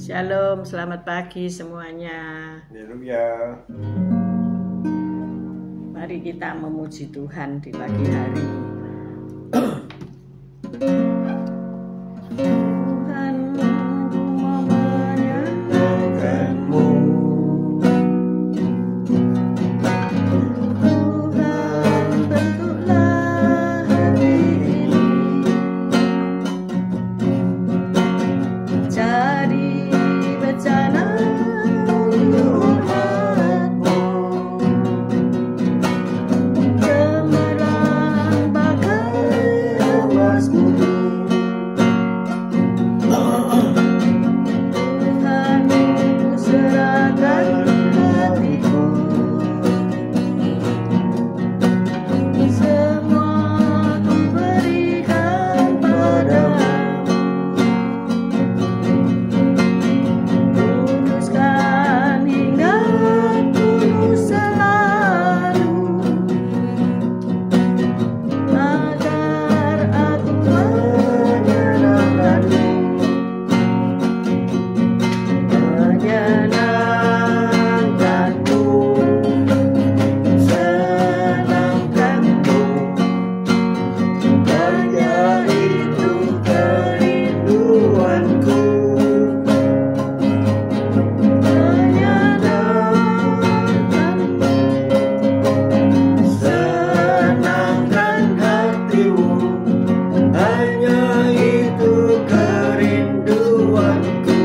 Shalom, selamat pagi semuanya. Haleluya. Mari kita memuji Tuhan di pagi hari. Tuhan, ku mau menyenangkan-Mu. Tuhan, bentuklah hati ini jadi bencana untuk umat-Mu. Cemerlang bagai emas murni. Tuhan, ku serahkan hatiku. Semua ku berikan padamu. Kuduskan hingga kudus selalu, agar aku menyenangkan-Mu. Menyenangkan-Mu, senangkan-Mu, hanya itu kerinduanku. Menyenangkan-Mu, senangkan hatimu, hanya itu kerinduanku.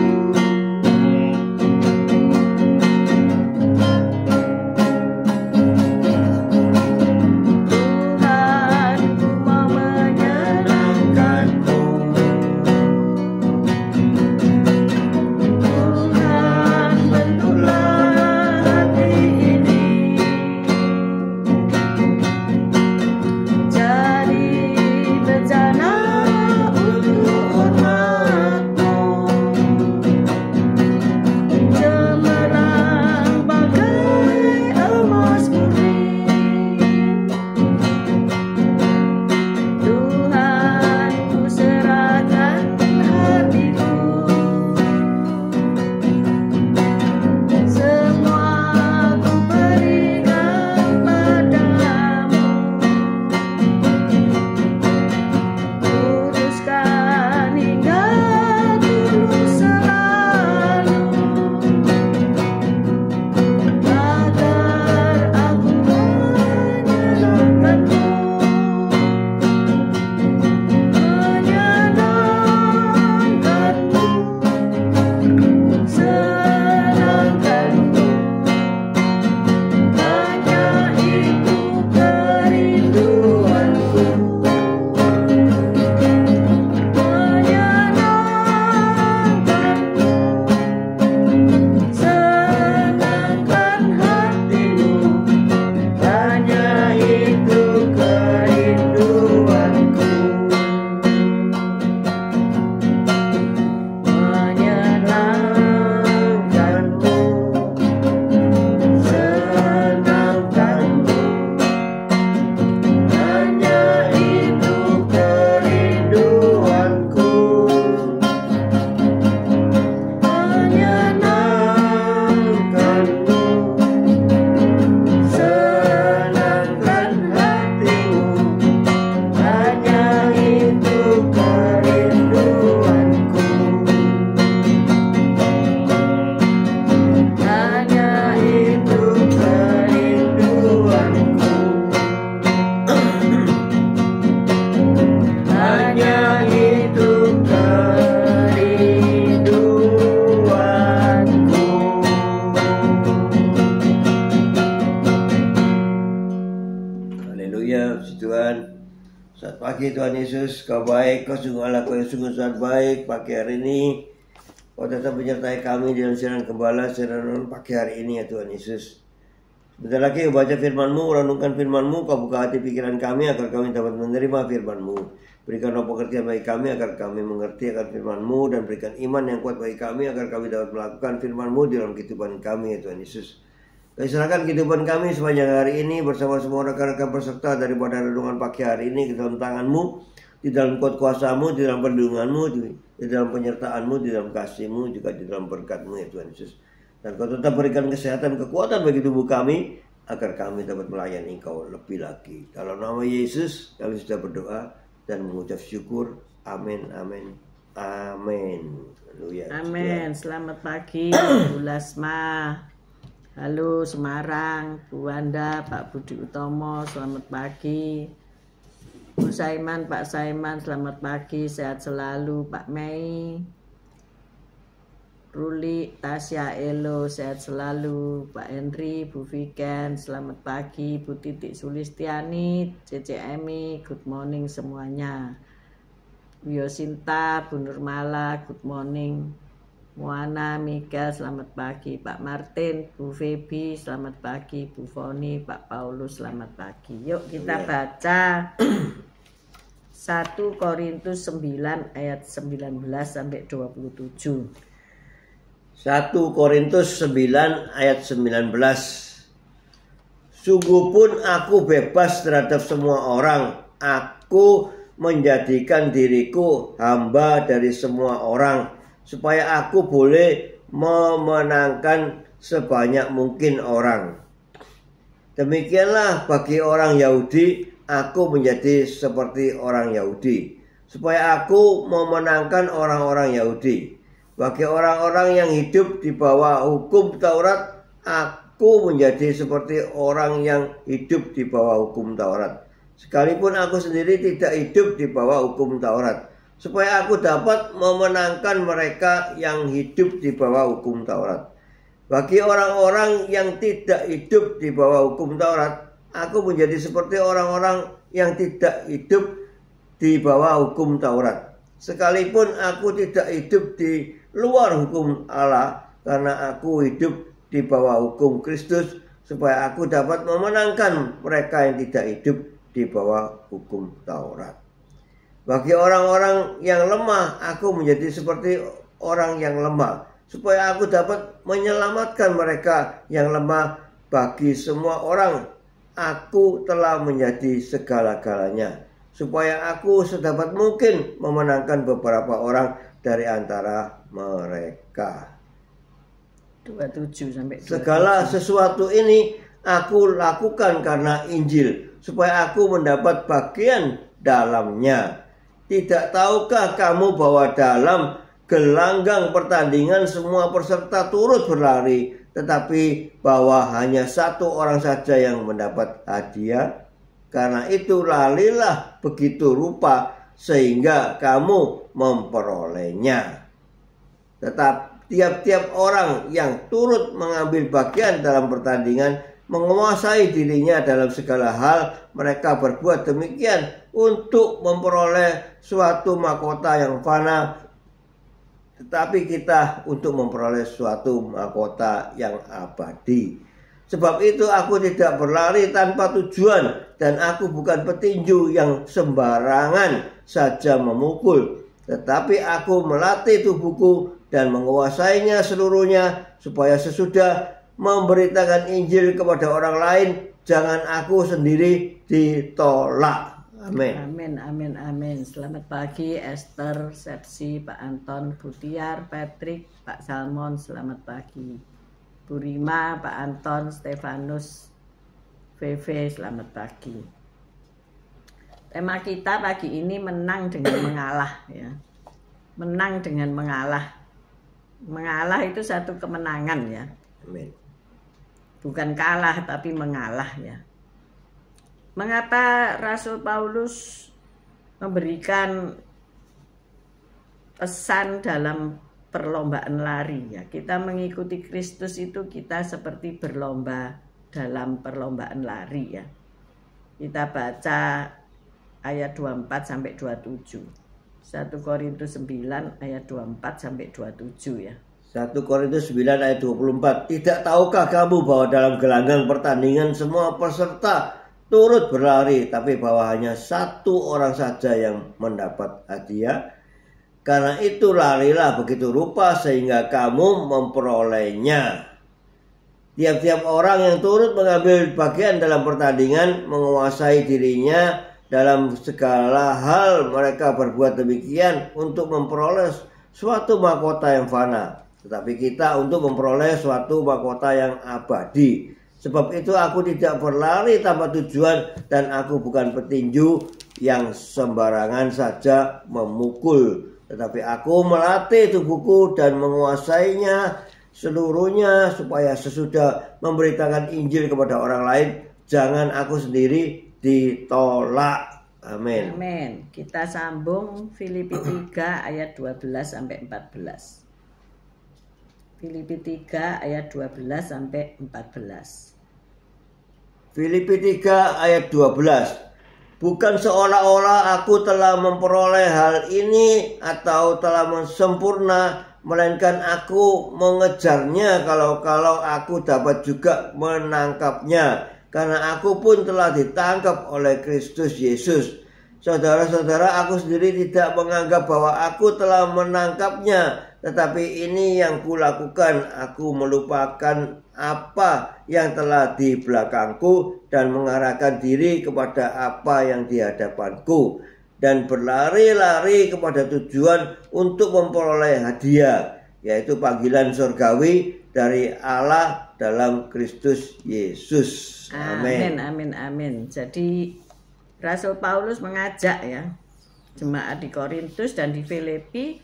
Tuhan, ku mau menyenangkan-Mu. Tuhan, bentuklah hati ini jadi bencana untuk umat-Mu. Cemerlang bagai emas murni. Tuhan, ku serahkan hatiku. Semua ku berikan padamu. Kuduskan hingga kudus selalu, agar aku menyenangkan-Mu. Menyenangkan-Mu, senangkan-Mu, hanya itu kerinduanku. Menyenangkan-Mu, senangkan hatimu, hanya itu kerinduanku. Menyenangkan-Mu, senangkan-Mu, hanya itu kerinduanku. Menyenangkan-Mu, senangkan hatimu, hanya itu kerinduanku. Hanya itu kerinduanku. Hanya itu kerinduanku. Haleluya, puji Tuhan. Selamat pagi Tuhan Yesus, Kau baik, Kau sungguh Allah, Kau yang sungguh sangat baik. Pagi hari ini Kau tetap menyertai kami dalam siaran gembala, siaran pagi hari ini ya Tuhan Yesus. Sebentar lagi Kau baca firman-Mu, renungkan firman-Mu, Kau buka hati pikiran kami agar kami dapat menerima firman-Mu. Berikan roh pengertian bagi kami agar kami mengerti akan firman-Mu, dan berikan iman yang kuat bagi kami agar kami dapat melakukan firman-Mu di dalam kehidupan kami ya Tuhan Yesus. Kami serahkan kehidupan kami sepanjang hari ini bersama semua rekan-rekan peserta daripada renungan pagi hari ini ke dalam tangan-Mu. di dalam kuasa-Mu, di dalam perlindungan-Mu, di dalam penyertaan-Mu, di dalam kasih-Mu, juga di dalam berkat-Mu ya Tuhan Yesus. Dan Kau tetap berikan kesehatan, kekuatan bagi tubuh kami, agar kami dapat melayani Engkau lebih lagi. Dalam nama Yesus kami sudah berdoa dan mengucap syukur. Amin, amin, amin. Haleluya. Amin. Selamat pagi Bu Lasma. Halo Semarang, Bu Wanda, Pak Budi Utomo, selamat pagi. Bu Saiman, Pak Saiman, selamat pagi, sehat selalu. Pak Mei, Ruli, Tasya, Elo, sehat selalu. Pak Henry, Bu Viken, selamat pagi. Bu Titik Sulistiani, CCMI, good morning semuanya. Bu Yosinta, Bu Nurmala, good morning. Muana, Mika, selamat pagi. Pak Martin, Bu Febi, selamat pagi. Bu Foni, Pak Paulus, selamat pagi. Yuk kita baca 1 Korintus 9 ayat 19 sampai 27. 1 Korintus 9 ayat 19. Sungguh pun aku bebas terhadap semua orang. Aku menjadikan diriku hamba dari semua orang, supaya aku boleh memenangkan sebanyak mungkin orang. Demikianlah bagi orang Yahudi, aku menjadi seperti orang Yahudi, supaya aku memenangkan orang-orang Yahudi. Bagi orang-orang yang hidup di bawah hukum Taurat, aku menjadi seperti orang yang hidup di bawah hukum Taurat. Sekalipun aku sendiri tidak hidup di bawah hukum Taurat, supaya aku dapat memenangkan mereka yang hidup di bawah hukum Taurat. Bagi orang-orang yang tidak hidup di bawah hukum Taurat, aku menjadi seperti orang-orang yang tidak hidup di bawah hukum Taurat. Sekalipun aku tidak hidup di luar hukum Allah, karena aku hidup di bawah hukum Kristus, supaya aku dapat memenangkan mereka yang tidak hidup di bawah hukum Taurat. Bagi orang-orang yang lemah, aku menjadi seperti orang yang lemah, supaya aku dapat menyelamatkan mereka yang lemah. Bagi semua orang, aku telah menjadi segala-galanya, supaya aku sedapat mungkin memenangkan beberapa orang dari antara mereka. 27 sampai 27. Segala sesuatu ini aku lakukan karena Injil, supaya aku mendapat bagian dalamnya. Tidak tahukah kamu bahwa dalam gelanggang pertandingan semua peserta turut berlari, tetapi bahwa hanya satu orang saja yang mendapat hadiah? Karena itu larilah begitu rupa sehingga kamu memperolehnya. Tetap tiap-tiap orang yang turut mengambil bagian dalam pertandingan menguasai dirinya dalam segala hal. Mereka berbuat demikian untuk memperoleh suatu mahkota yang fana, tetapi kita untuk memperoleh suatu mahkota yang abadi. Sebab itu aku tidak berlari tanpa tujuan, dan aku bukan petinju yang sembarangan saja memukul, tetapi aku melatih tubuhku dan menguasainya seluruhnya, supaya sesudah memberitakan Injil kepada orang lain, jangan aku sendiri ditolak. Amin. Amin, amin, amin. Selamat pagi Esther, Sepsi, Pak Anton, Butiar, Patrick, Pak Salmon, selamat pagi. Bu Rima, Pak Anton, Stefanus, VV, selamat pagi. Tema kita pagi ini menang dengan mengalah ya. Menang dengan mengalah. Mengalah itu satu kemenangan ya. Amin. Bukan kalah tapi mengalah ya. Mengapa Rasul Paulus memberikan pesan dalam perlombaan lari ya? Kita mengikuti Kristus itu kita seperti berlomba dalam perlombaan lari ya. Kita baca ayat 24 sampai 27. 1 Korintus 9 ayat 24 sampai 27 ya. 1 Korintus 9 ayat 24. Tidak tahukah kamu bahwa dalam gelanggang pertandingan semua peserta turut berlari, tapi bahwa hanya satu orang saja yang mendapat hadiah? Karena itu larilah begitu rupa sehingga kamu memperolehnya. Tiap-tiap orang yang turut mengambil bagian dalam pertandingan menguasai dirinya dalam segala hal mereka berbuat demikian untuk memperoleh suatu mahkota yang fana, tetapi kita untuk memperoleh suatu mahkota yang abadi. Sebab itu aku tidak berlari tanpa tujuan, dan aku bukan petinju yang sembarangan saja memukul, tetapi aku melatih tubuhku dan menguasainya seluruhnya, supaya sesudah memberitakan Injil kepada orang lain, jangan aku sendiri ditolak. Amin. Amin. Kita sambung Filipi 3 ayat 12 sampai 14. Filipi 3 ayat 12 sampai 14. Filipi 3 ayat 12. Bukan seolah-olah aku telah memperoleh hal ini atau telah sempurna, melainkan aku mengejarnya kalau aku dapat juga menangkapnya. Karena aku pun telah ditangkap oleh Kristus Yesus. Saudara-saudara, aku sendiri tidak menganggap bahwa aku telah menangkapnya, tetapi ini yang kulakukan, aku melupakan apa yang telah di belakangku dan mengarahkan diri kepada apa yang di hadapanku, dan berlari-lari kepada tujuan untuk memperoleh hadiah, yaitu panggilan surgawi dari Allah dalam Kristus Yesus. Amin. Amin, amin, amin. Jadi Rasul Paulus mengajak ya jemaat di Korintus dan di Filipi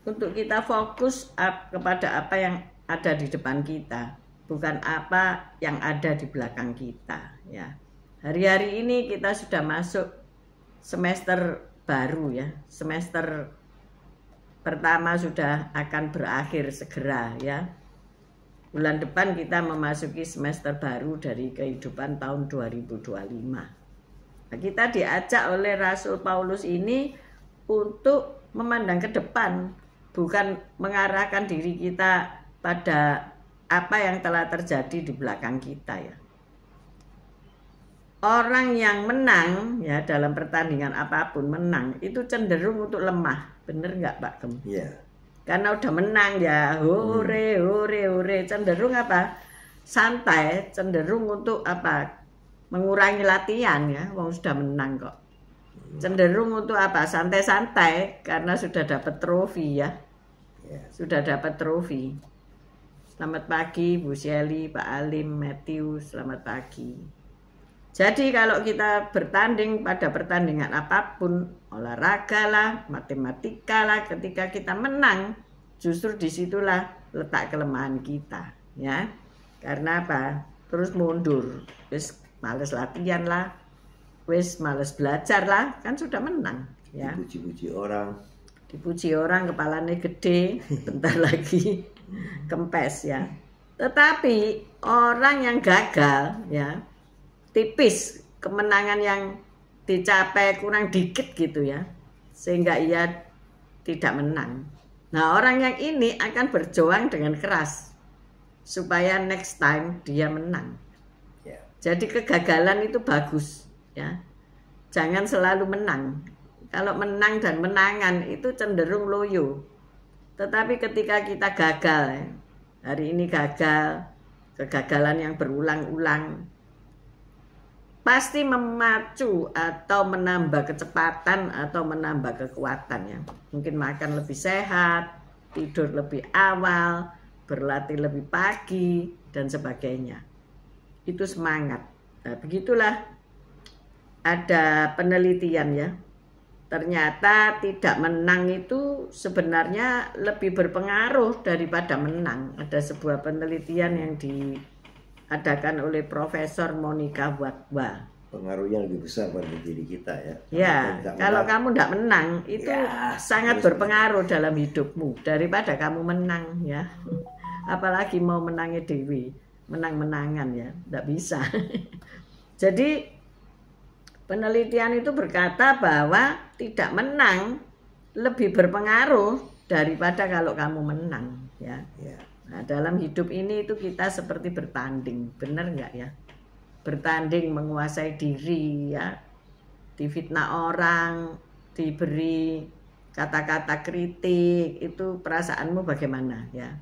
untuk kita fokus kepada apa yang ada di depan kita, bukan apa yang ada di belakang kita ya. Hari-hari ini kita sudah masuk semester baru ya. Semester pertama sudah akan berakhir segera ya. Bulan depan kita memasuki semester baru dari kehidupan tahun 2025. Nah, kita diajak oleh Rasul Paulus ini untuk memandang ke depan, bukan mengarahkan diri kita pada apa yang telah terjadi di belakang kita ya. Orang yang menang ya dalam pertandingan apapun menang itu cenderung untuk lemah, bener nggak Pak Gem? Iya. Karena udah menang ya, hore, cenderung apa? Santai, cenderung untuk apa? Mengurangi latihan ya, wong sudah menang kok. Cenderung untuk apa? Santai-santai karena sudah dapat trofi ya. Sudah dapat trofi. Selamat pagi Bu Shelly, Pak Alim, Matthew, selamat pagi. Jadi kalau kita bertanding pada pertandingan apapun, olahraga lah, matematika lah, ketika kita menang, justru disitulah letak kelemahan kita, ya. Karena apa? Terus mundur, wis males latihan lah, wis males belajar lah, kan sudah menang, ya. Dipuji orang, kepalanya gede, bentar lagi kempes ya. Tetapi orang yang gagal, ya. Tipis kemenangan yang dicapai kurang dikit gitu ya, sehingga ia tidak menang. Nah, orang yang ini akan berjuang dengan keras supaya next time dia menang. Jadi kegagalan itu bagus ya, jangan selalu menang. Kalau menang dan menangan itu cenderung loyo. Tetapi ketika kita gagal, hari ini gagal, kegagalan yang berulang-ulang, pasti memacu atau menambah kecepatan atau menambah kekuatan ya. Mungkin makan lebih sehat, tidur lebih awal, berlatih lebih pagi, dan sebagainya. Itu semangat. Nah, begitulah ada penelitian ya. Ternyata tidak menang itu sebenarnya lebih berpengaruh daripada menang. Ada sebuah penelitian yang diadakan oleh Profesor Monica Wakwa. Pengaruhnya lebih besar pada diri kita ya. Ya, kalau kamu tidak menang itu ya, sangat berpengaruh dalam hidupmu daripada kamu menang ya. Apalagi mau menangnya dewi, menang-menangan ya, tidak bisa. Jadi penelitian itu berkata bahwa tidak menang lebih berpengaruh daripada kalau kamu menang ya. Nah, dalam hidup ini itu kita seperti bertanding, benar nggak ya? Bertanding menguasai diri ya, difitnah orang, diberi kata-kata kritik, itu perasaanmu bagaimana ya?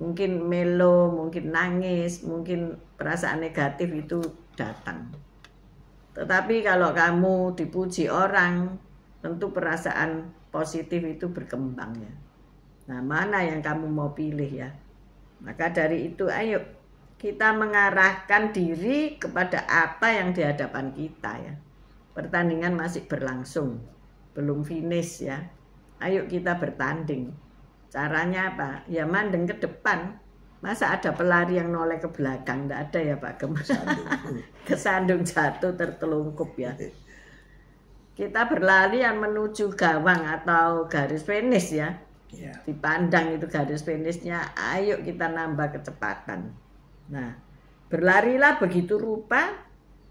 Mungkin melo, mungkin nangis, mungkin perasaan negatif itu datang. Tetapi kalau kamu dipuji orang, tentu perasaan positif itu berkembang ya. Nah, mana yang kamu mau pilih ya? Maka dari itu ayo kita mengarahkan diri kepada apa yang di hadapan kita ya. Pertandingan masih berlangsung, belum finish ya. Ayo kita bertanding. Caranya apa? Ya mandeng ke depan. Masa ada pelari yang noleh ke belakang? Tidak ada ya Pak Gem. Kesandung jatuh tertelungkup ya. Kita berlari yang menuju gawang atau garis finish ya. Dipandang itu garis finishnya, ayo kita nambah kecepatan. Nah, berlarilah begitu rupa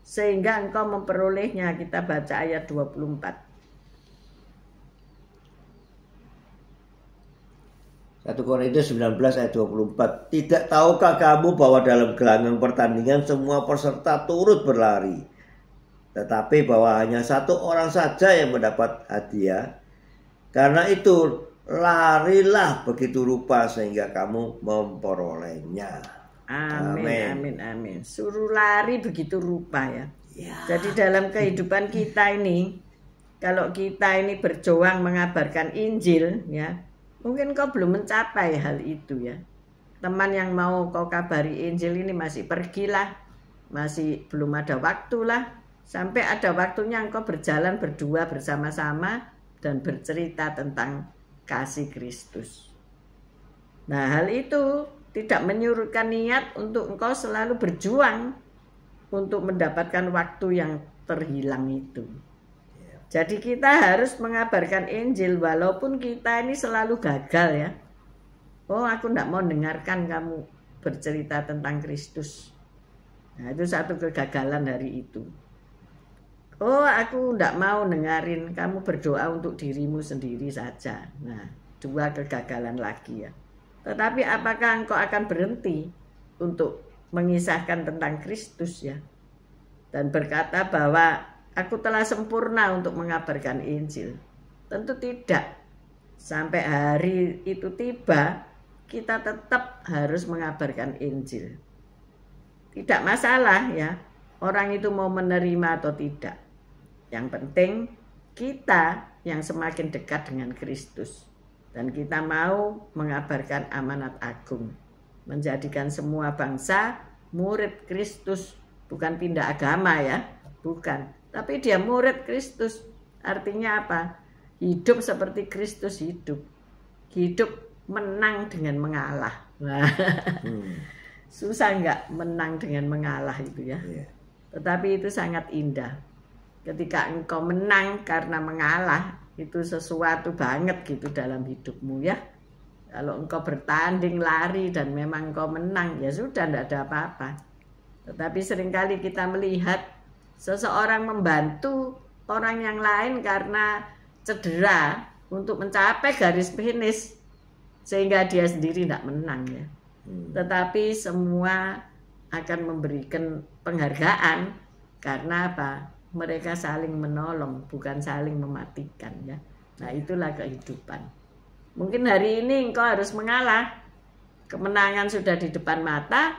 sehingga engkau memperolehnya. Kita baca ayat 24. 1 Korintus 19 ayat 24. Tidak tahukah kamu bahwa dalam gelanggang pertandingan semua peserta turut berlari, tetapi bahwa hanya satu orang saja yang mendapat hadiah? Karena itu larilah begitu rupa sehingga kamu memperolehnya. Amin, amin, amin. Suruh lari begitu rupa ya. Jadi dalam kehidupan kita ini, kalau kita ini berjuang mengabarkan Injil ya, mungkin kau belum mencapai hal itu ya. Teman yang mau kau kabari Injil ini masih pergilah, masih belum ada waktulah. Sampai ada waktunya engkau berjalan berdua bersama-sama dan bercerita tentang kasih Kristus. Nah, hal itu tidak menyurutkan niat untuk engkau selalu berjuang untuk mendapatkan waktu yang terhilang itu. Jadi kita harus mengabarkan Injil walaupun kita ini selalu gagal ya. Oh, aku tidak mau dengarkan kamu bercerita tentang Kristus. Nah, itu satu kegagalan hari itu. Oh, aku tidak mau dengerin kamu berdoa untuk dirimu sendiri saja. Nah, dua kegagalan lagi ya. Tetapi apakah engkau akan berhenti untuk mengisahkan tentang Kristus ya? Dan berkata bahwa aku telah sempurna untuk mengabarkan Injil. Tentu tidak. Sampai hari itu tiba, kita tetap harus mengabarkan Injil. Tidak masalah ya, orang itu mau menerima atau tidak. Yang penting kita yang semakin dekat dengan Kristus. Dan kita mau mengabarkan amanat agung. Menjadikan semua bangsa murid Kristus. Bukan pindah agama ya, bukan. Tapi dia murid Kristus. Artinya apa? Hidup seperti Kristus hidup. Hidup menang dengan mengalah. Susah enggak menang dengan mengalah itu ya. Tetapi itu sangat indah. Ketika engkau menang karena mengalah, itu sesuatu banget gitu dalam hidupmu ya. Kalau engkau bertanding, lari dan memang engkau menang, ya sudah, tidak ada apa-apa. Tetapi seringkali kita melihat seseorang membantu orang yang lain karena cedera untuk mencapai garis finish, sehingga dia sendiri tidak menang ya. Tetapi semua akan memberikan penghargaan karena apa? Mereka saling menolong, bukan saling mematikan ya. Nah, itulah kehidupan. Mungkin hari ini engkau harus mengalah. Kemenangan sudah di depan mata.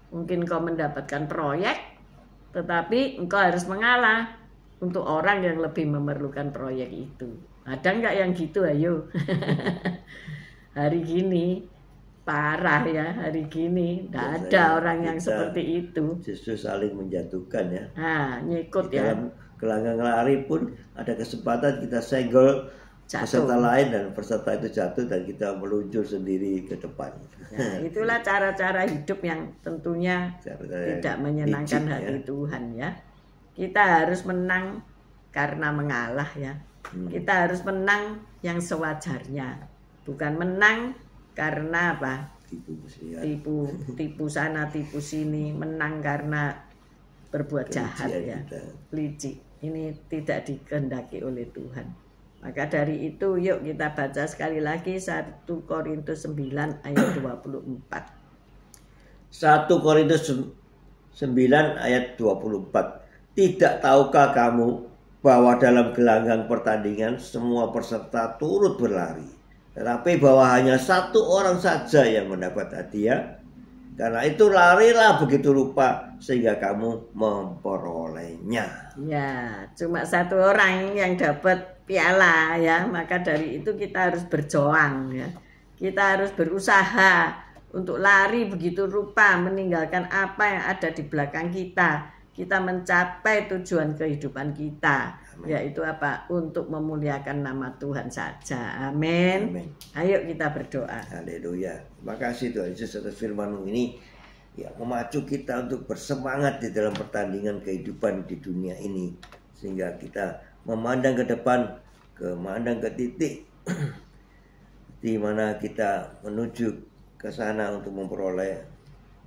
Mungkin engkau mendapatkan proyek, tetapi engkau harus mengalah untuk orang yang lebih memerlukan proyek itu. Ada enggak yang gitu? Ayo. Hari gini parah ya, hari gini tidak ada orang yang seperti itu. Justru saling menjatuhkan ya. Nah, nyikut ya. Dalam gelanggang lari pun ada kesempatan kita senggol peserta lain dan peserta itu jatuh dan kita meluncur sendiri ke depan. Nah, itulah cara-cara hidup yang tentunya tidak menyenangkan hati Tuhan ya. Kita harus menang karena mengalah ya. Kita harus menang yang sewajarnya, bukan menang karena apa? Tipu sana, tipu sini, menang karena berbuat jahat ya, licik. Ini tidak dikehendaki oleh Tuhan. Maka dari itu yuk kita baca sekali lagi 1 Korintus 9 ayat 24. 1 Korintus 9 ayat 24. Tidak tahukah kamu bahwa dalam gelanggang pertandingan semua peserta turut berlari, tetapi bahwa hanya satu orang saja yang mendapat hadiah? Karena itu larilah begitu rupa sehingga kamu memperolehnya. Ya, cuma satu orang yang dapat piala ya, maka dari itu kita harus berjuang ya. Kita harus berusaha untuk lari begitu rupa meninggalkan apa yang ada di belakang kita. Kita mencapai tujuan kehidupan kita. Amin. Yaitu apa? Untuk memuliakan nama Tuhan saja. Amin. Amin. Ayo kita berdoa. Haleluya. Terima kasih Tuhan Yesus atas firman-Mu ini ya, memacu kita untuk bersemangat di dalam pertandingan kehidupan di dunia ini, sehingga kita memandang ke depan, memandang ke titik di mana kita menuju ke sana untuk memperoleh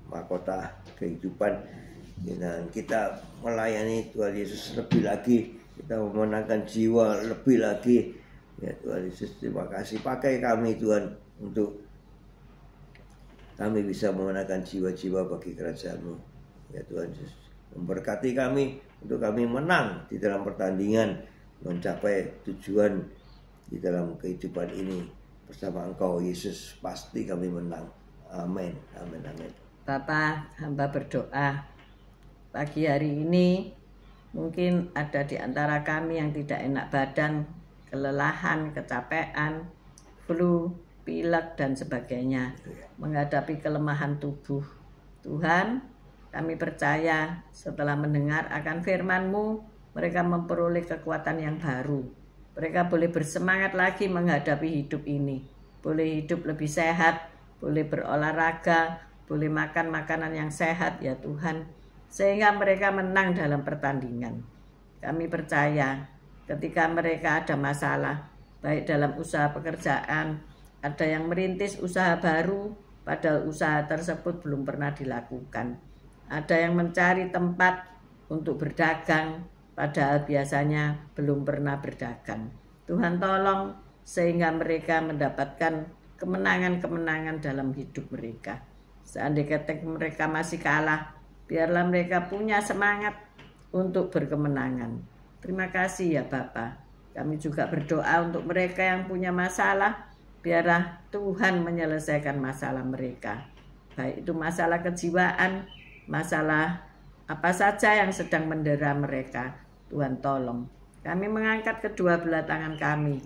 mahkota kehidupan. Dan kita melayani Tuhan Yesus lebih lagi, kita memenangkan jiwa lebih lagi. Ya Tuhan Yesus, terima kasih, pakai kami Tuhan untuk kami bisa memenangkan jiwa-jiwa bagi kerajaan-Mu. Ya Tuhan Yesus, memberkati kami untuk kami menang di dalam pertandingan, mencapai tujuan di dalam kehidupan ini. Bersama Engkau Yesus pasti kami menang. Amin, amin, amin. Bapak, hamba berdoa pagi hari ini mungkin ada di antara kami yang tidak enak badan, kelelahan, kecapean, flu, pilek dan sebagainya, menghadapi kelemahan tubuh. Tuhan, kami percaya setelah mendengar akan firman-Mu, mereka memperoleh kekuatan yang baru. Mereka boleh bersemangat lagi menghadapi hidup ini, boleh hidup lebih sehat, boleh berolahraga, boleh makan makanan yang sehat ya Tuhan, sehingga mereka menang dalam pertandingan. Kami percaya ketika mereka ada masalah, baik dalam usaha pekerjaan, ada yang merintis usaha baru, padahal usaha tersebut belum pernah dilakukan. Ada yang mencari tempat untuk berdagang, padahal biasanya belum pernah berdagang. Tuhan tolong sehingga mereka mendapatkan kemenangan-kemenangan dalam hidup mereka. Seandainya mereka masih kalah, biarlah mereka punya semangat untuk berkemenangan. Terima kasih ya Bapa. Kami juga berdoa untuk mereka yang punya masalah, biarlah Tuhan menyelesaikan masalah mereka. Baik itu masalah kejiwaan, masalah apa saja yang sedang mendera mereka. Tuhan tolong. Kami mengangkat kedua belah tangan kami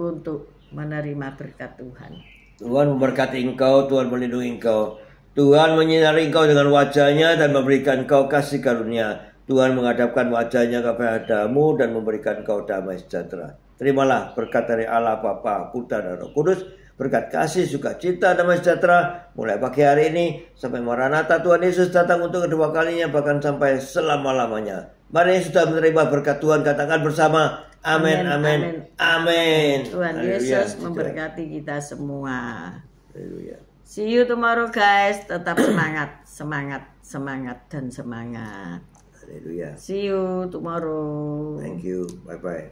untuk menerima berkat Tuhan. Tuhan memberkati engkau, Tuhan melindungi engkau. Tuhan menyinari engkau dengan wajahnya dan memberikan engkau kasih karunia. Tuhan menghadapkan wajahnya kepadamu dan memberikan engkau damai sejahtera. Terimalah berkat dari Allah Bapa, Putra dan Roh Kudus. Berkat kasih, sukacita, damai sejahtera mulai pagi hari ini sampai Maranatha Tuhan Yesus datang untuk kedua kalinya, bahkan sampai selama-lamanya. Mari sudah menerima berkat Tuhan, katakan bersama amin, amin, amin. Tuhan Yesus memberkati kita semua. Haleluya. See you tomorrow guys. Tetap semangat, semangat, semangat dan semangat. Haleluya. See you tomorrow. Thank you. Bye bye.